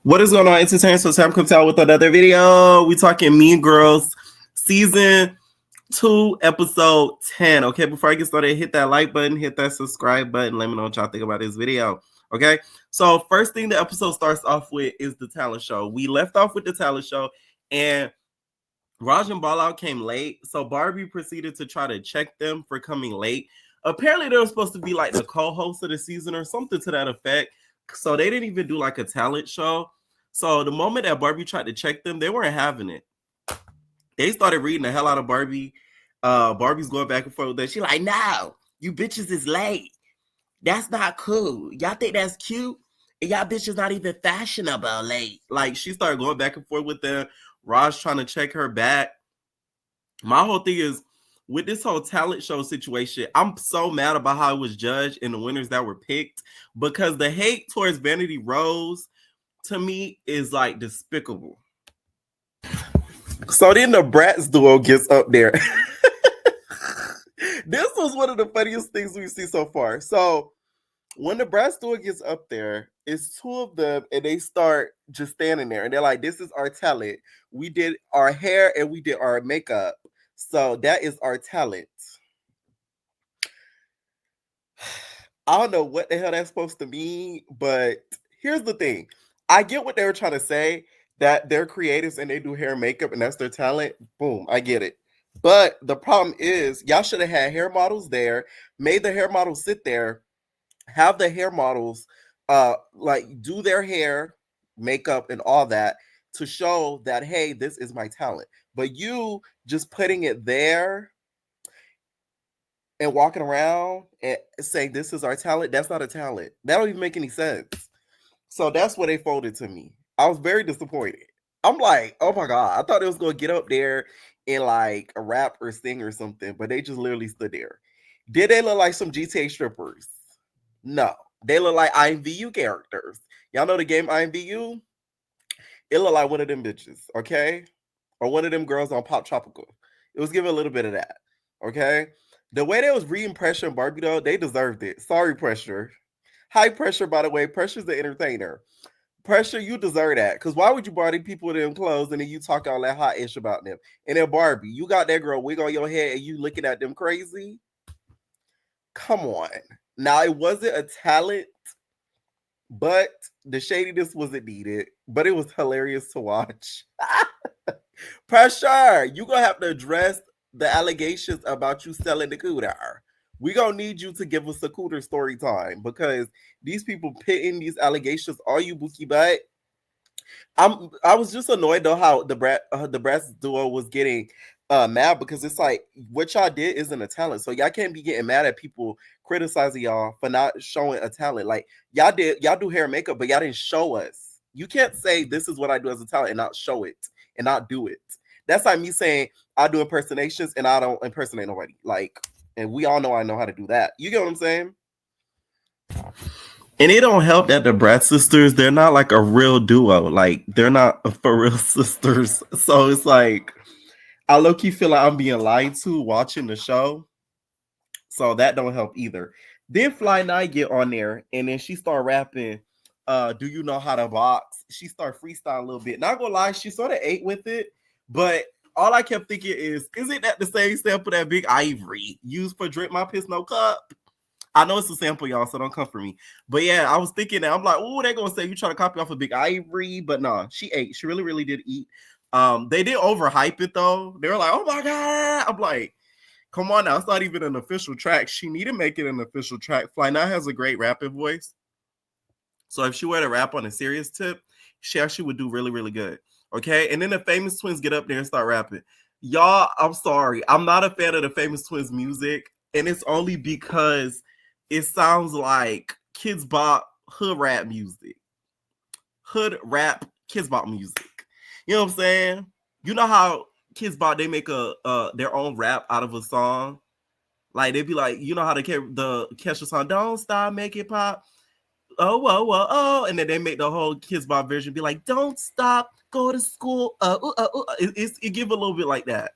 What is going on, entertainers? So Sam comes out with another video. We talking Mean Girls season 2, episode 10. Okay, before I get started, hit that like button, hit that subscribe button. Let me know what y'all think about this video. Okay, so first thing the episode starts off with is the talent show. We left off with the talent show, and Raj and Ballout came late, so Barbie proceeded to try to check them for coming late. Apparently, they were supposed to be like the co-host of the season or something to that effect. So they didn't even do like a talent show. So the moment that Barbie tried to check them, they weren't having it. They started reading the hell out of Barbie. Barbie's going back and forth with that. She like, no, you bitches is late. That's not cool. Y'all think that's cute? And y'all bitches not even fashionable late. Like, she started going back and forth with them. Raj trying to check her back. My whole thing is, with this whole talent show situation, I'm so mad about how it was judged and the winners that were picked, because the hate towards Vanity Rose, to me, is like despicable. So then the Bratz Duo gets up there. This was one of the funniest things we've seen so far. So when the Bratz Duo gets up there, it's two of them, and they start just standing there, and they're like, this is our talent. We did our hair and we did our makeup. So that is our talent. I don't know what the hell that's supposed to mean, but here's the thing. I get what they were trying to say, that they're creatives and they do hair and makeup and that's their talent. Boom, I get it. But the problem is, y'all should have had hair models there, made the hair models sit there, have the hair models like do their hair, makeup, and all that to show that, hey, this is my talent. But you just putting it there and walking around and saying this is our talent, that's not a talent. That don't even make any sense. So that's what they folded to me. I was very disappointed. I'm like, oh my God, I thought it was going to get up there and like a rap or sing or something, but they just literally stood there. Did they look like some GTA strippers? No. They look like IMVU characters. Y'all know the game IMVU? It looked like one of them bitches, okay? Or one of them girls on Pop Tropical. It was giving a little bit of that, okay? The way they was reading Pressure and Barbie, though, they deserved it. Sorry, Pressure. High Pressure, by the way. Pressure's the entertainer. Pressure, you deserve that. Because why would you body people with them clothes and then you talk all that hot ish about them? And then Barbie, you got that girl wig on your head and you looking at them crazy? Come on. Now, it wasn't a talent, but the shadiness wasn't needed. But it was hilarious to watch. Pressure, you going to have to address the allegations about you selling the cooter. We gonna need you to give us a cooter story time, because these people pitting these allegations on you, Bookie Butt. I was just annoyed though how the Bratz Duo was getting mad, because it's like, what y'all did isn't a talent, so y'all can't be getting mad at people criticizing y'all for not showing a talent. Like, y'all do hair and makeup, but y'all didn't show us. You can't say this is what I do as a talent and not show it and not do it. That's like me saying I do impersonations and I don't impersonate nobody. Like, and we all know I know how to do that. You get what I'm saying? And it don't help that the Bratz sisters, they're not like a real duo. Like, they're not for real sisters. So it's like, I low-key feel like I'm being lied to watching the show. So that don't help either. Then Fly Night get on there, and then she start rapping, do you know how to box? She start freestyling a little bit. Not gonna lie, she sort of ate with it, but all I kept thinking is, isn't that the same sample that Big Ivory used for Drink My Piss No Cup? I know it's a sample, y'all, so don't come for me. But yeah, I was thinking that. I'm like, oh, they're gonna say you trying to copy off of Big Ivory, but no, she ate. She really, really did eat. They did overhype it though. They were like, oh my God. I'm like, come on now, it's not even an official track. She need to make it an official track. Fly Now has a great rapping voice. So if she were to rap on a serious tip, she actually would do really, really good. Okay, and then the Famous Twins get up there and start rapping. Y'all, I'm sorry. I'm not a fan of the Famous Twins music, and it's only because it sounds like Kids Bop hood rap music. Hood rap Kids Bop music. You know what I'm saying? You know how Kids Bop, they make their own rap out of a song? Like, they'd be like, you know how the catch the song, don't stop, make it pop. Oh, whoa, whoa, oh. And then they make the whole Kids Bop version be like, don't stop, go to school. It give a little bit like that.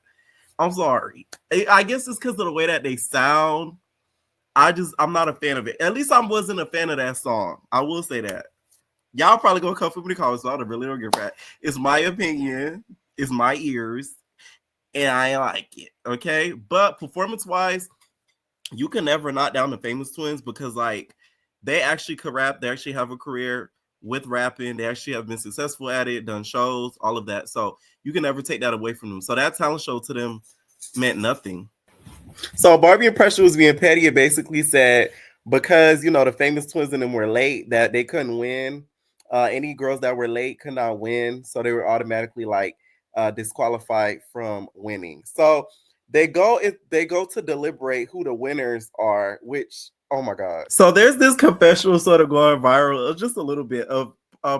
I'm sorry. I guess it's because of the way that they sound. I'm not a fan of it. At least I wasn't a fan of that song. I will say that. Y'all probably gonna come for me to comments, so I really don't give a crap. It's my opinion. It's my ears. And I like it. Okay. But performance-wise, you can never knock down the Famous Twins because like they actually could rap. They actually have a career with rapping. They actually have been successful at it, done shows, all of that. So you can never take that away from them. So that talent show to them meant nothing. So Barbie and Pressure was being petty. It basically said because the Famous Twins and them were late that they couldn't win. Any girls that were late could not win, so they were automatically like disqualified from winning. So they go to deliberate who the winners are, which oh my god. So there's this confessional sort of going viral, just a little bit of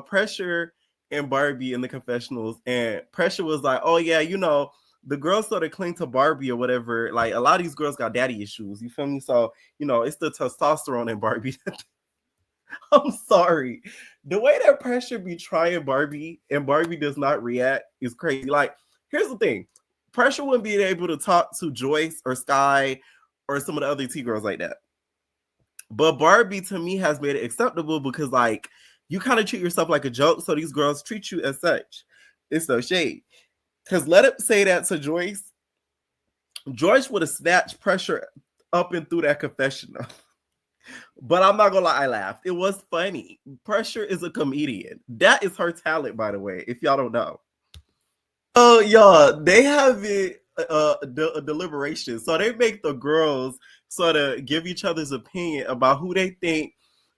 Pressure and Barbie in the confessionals, and Pressure was like, oh yeah, the girls sort of cling to Barbie or whatever. Like a lot of these girls got daddy issues. You feel me? So, it's the testosterone in Barbie. I'm sorry. The way that Pressure be trying Barbie and Barbie does not react is crazy. Like, here's the thing. Pressure wouldn't be able to talk to Joyce or Sky or some of the other T girls like that. But Barbie, to me, has made it acceptable because, like, you kind of treat yourself like a joke, so these girls treat you as such. It's no shade. Because let it say that to Joyce. Joyce would have snatched Pressure up and through that confessional. But I'm not gonna lie, I laughed. It was funny. Pressure is a comedian. That is her talent, by the way, if y'all don't know. Oh, y'all, they have it a deliberation. So they make the girls sort of give each other's opinion about who they think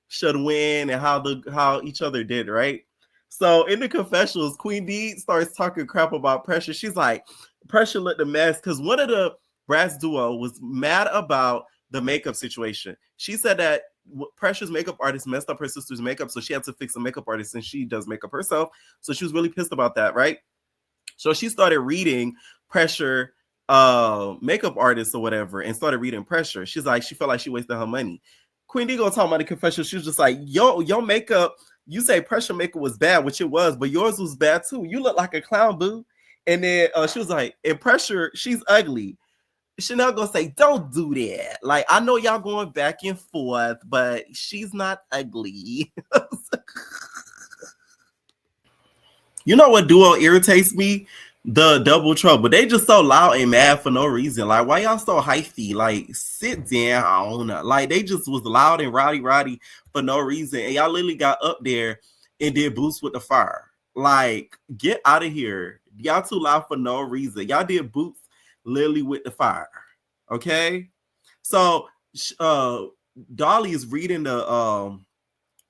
should win and how each other did, right? So in the confessionals, Queen B starts talking crap about Pressure. She's like, Pressure looked a mess because one of the Bratz Duo was mad about the makeup situation. She said that Pressure's makeup artist messed up her sister's makeup, so she had to fix a makeup artist and she does makeup herself. So she was really pissed about that, right? So she started reading Pressure makeup artists or whatever and started reading Pressure. She's like, she felt like she wasted her money. Queen D go talking about the confession. She was just like, your makeup, you say Pressure makeup was bad, which it was, but yours was bad too. You look like a clown, boo. And then she was like, and Pressure, she's ugly. Chanel gonna say, don't do that. Like, I know y'all going back and forth, but she's not ugly. You know what duo irritates me? The Double Trouble. They just so loud and mad for no reason. Like, why y'all so hyphy? Like, sit down. Like, they just was loud and rowdy for no reason. And y'all literally got up there and did Boots with the Fire. Like, get out of here. Y'all too loud for no reason. Y'all did Boots literally with the fire. Okay? So, Dolly is reading the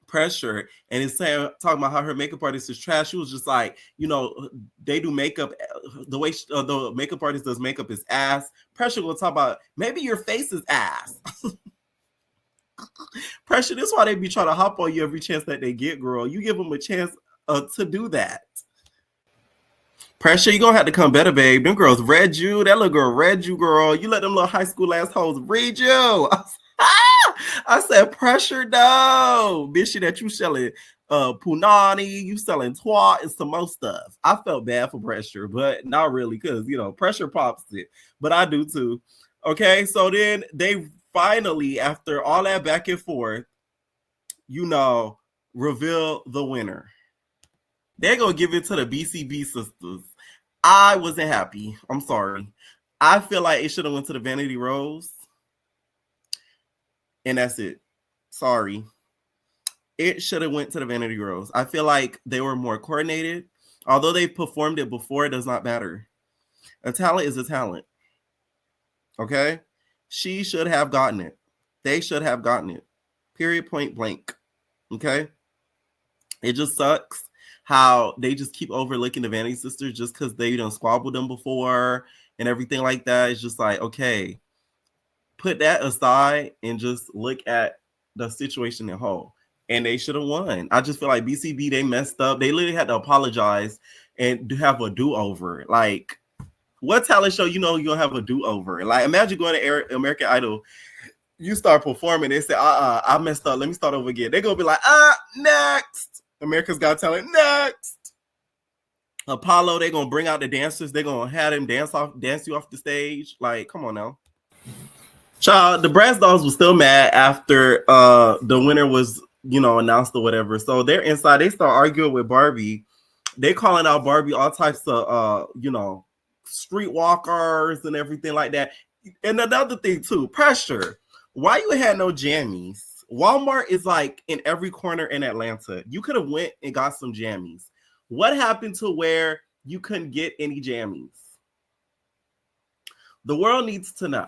Pressure and is talking about how her makeup artist is trash. She was just like, they do makeup the way the makeup artist does makeup is ass. Pressure will talk about maybe your face is ass. Pressure, this is why they be trying to hop on you every chance that they get, girl. You give them a chance to do that. Pressure, you gonna have to come better, babe. Them girls read you. That little girl read you, girl. You let them little high school assholes read you. I said, Pressure, no. Bitch, that you selling punani, you selling twat and some more stuff. I felt bad for Pressure, but not really, because Pressure pops it. But I do too. Okay, so then they finally, after all that back and forth, reveal the winner. They're gonna give it to the BCB sisters. I wasn't happy. I'm sorry. I feel like it should have went to the Vanity Rose. And that's it. Sorry. It should have went to the Vanity Rose. I feel like they were more coordinated. Although they performed it before, it does not matter. A talent is a talent. Okay? She should have gotten it. They should have gotten it. Period, point blank. Okay? It just sucks how they just keep overlooking the Vanity Sisters just because they done squabbled them before and everything like that. It's just like, okay, put that aside and just look at the situation in whole. And they should have won. I just feel like BCB, they messed up. They literally had to apologize and have a do-over. Like, what talent show you're gonna have a do-over? Like, imagine going to American Idol, you start performing, they say, I messed up, let me start over again. They're gonna be like, next. America's Got Talent, next. Apollo, they're gonna bring out the dancers, they're gonna have them dance you off the stage. Like, come on now. Child, the Bratz Dolls was still mad after the winner was announced or whatever. So they're inside. They start arguing with Barbie. They calling out Barbie all types of streetwalkers and everything like that. And another thing too, pressure. Why you had no jammies? Walmart is like in every corner in Atlanta. You could have went and got some jammies. What happened to where you couldn't get any jammies? The world needs to know,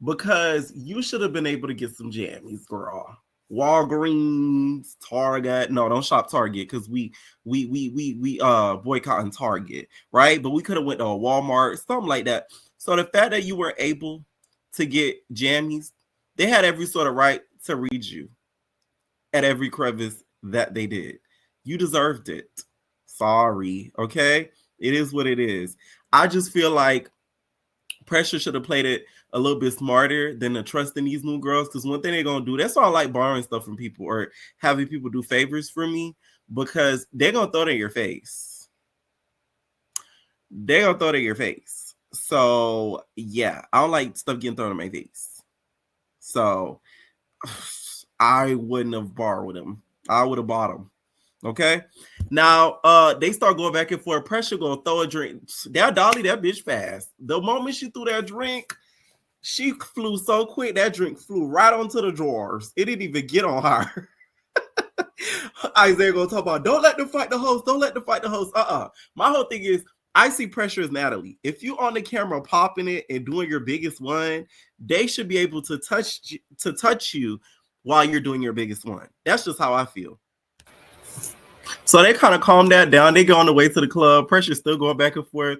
because you should have been able to get some jammies, girl. Walgreens, Target. No, don't shop Target, because we boycotting Target, right? But we could have went to a Walmart, something like that. So the fact that you were able to get jammies, they had every sort of right to read you at every crevice that they did. You deserved it. Sorry, okay? It is what it is. I just feel like Pressure should have played it a little bit smarter than to trust in these new girls, because one thing they're going to do, that's why I like borrowing stuff from people or having people do favors for me, because they're going to throw it in your face. They're going to throw it in your face. So, yeah, I don't like stuff getting thrown in my face. So, I wouldn't have borrowed them. I would have bought them. Okay? Now, they start going back and forth. Pressure gonna throw a drink. That Dolly, that bitch fast. The moment she threw that drink, she flew so quick, that drink flew right onto the drawers. It didn't even get on her. Isaiah gonna talk about, don't let them fight the host. Don't let them fight the host. My whole thing is, I see Pressure as Natalie. If you on the camera popping it and doing your biggest one, they should be able to touch you while you're doing your biggest one. That's just how I feel. So they kind of calm that down. They go on the way to the club. Pressure's still going back and forth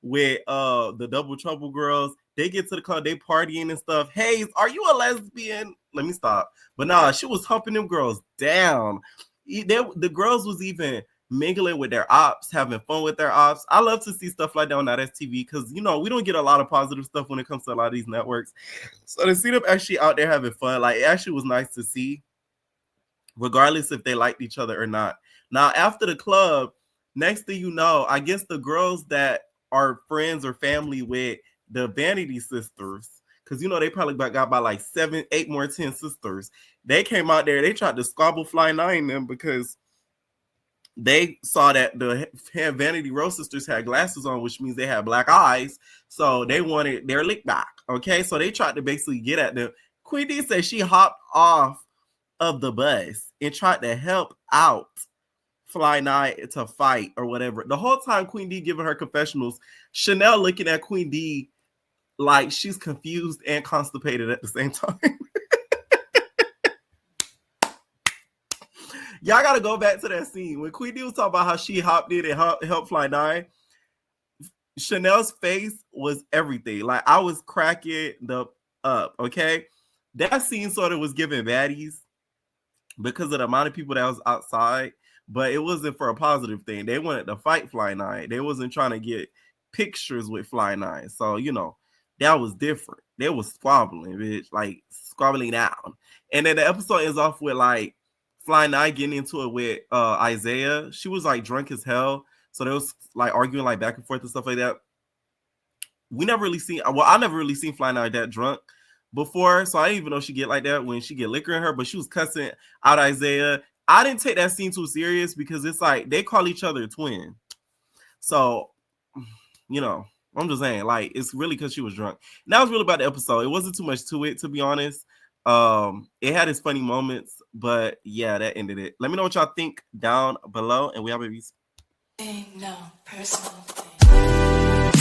with the Double Trouble girls. They get to the club, they partying and stuff. Hey, are you a lesbian? Let me stop. But nah, she was humping them girls down. The girls was even mingling with their ops, having fun with their ops. I love to see stuff like that on that STV, because we don't get a lot of positive stuff when it comes to a lot of these networks. So to see them actually out there having fun, like, it actually was nice to see, regardless if they liked each other or not. Now, after the club, next thing you know, I guess the girls that are friends or family with the Vanity sisters, because they probably got by like 7, 8 more 10 sisters. They came out there, they tried to squabble Fly 9 them, because they saw that the Vanity Rose sisters had glasses on, which means they had black eyes. So they wanted their lick back. Okay, so they tried to basically get at them. Queen D said she hopped off of the bus and tried to help out Fly 9 to fight or whatever. The whole time Queen D giving her confessionals, Chanel looking at Queen D like she's confused and constipated at the same time. Y'all gotta go back to that scene when Queen D was talking about how she hopped in and helped Fly 9. Chanel's face was everything. Like, I was cracking up. Okay, that scene sort of was giving baddies because of the amount of people that was outside, but it wasn't for a positive thing. They wanted to fight Fly 9. They wasn't trying to get pictures with Fly 9. So, that was different. They was squabbling, bitch, like squabbling down. And then the episode ends off with like Fly 9 getting into it with Isaiah. She was like drunk as hell. So they was like arguing like back and forth and stuff like that. I never really seen Fly 9 that drunk before. So I didn't even know she get like that when she get liquor in her, but she was cussing out Isaiah. I didn't take that scene too serious because it's like they call each other twin. So, I'm just saying, like, it's really because she was drunk. And that was really about the episode. It wasn't too much to it, to be honest. It had its funny moments, but yeah, that ended it. Let me know what y'all think down below, and we have babies. No personal thing.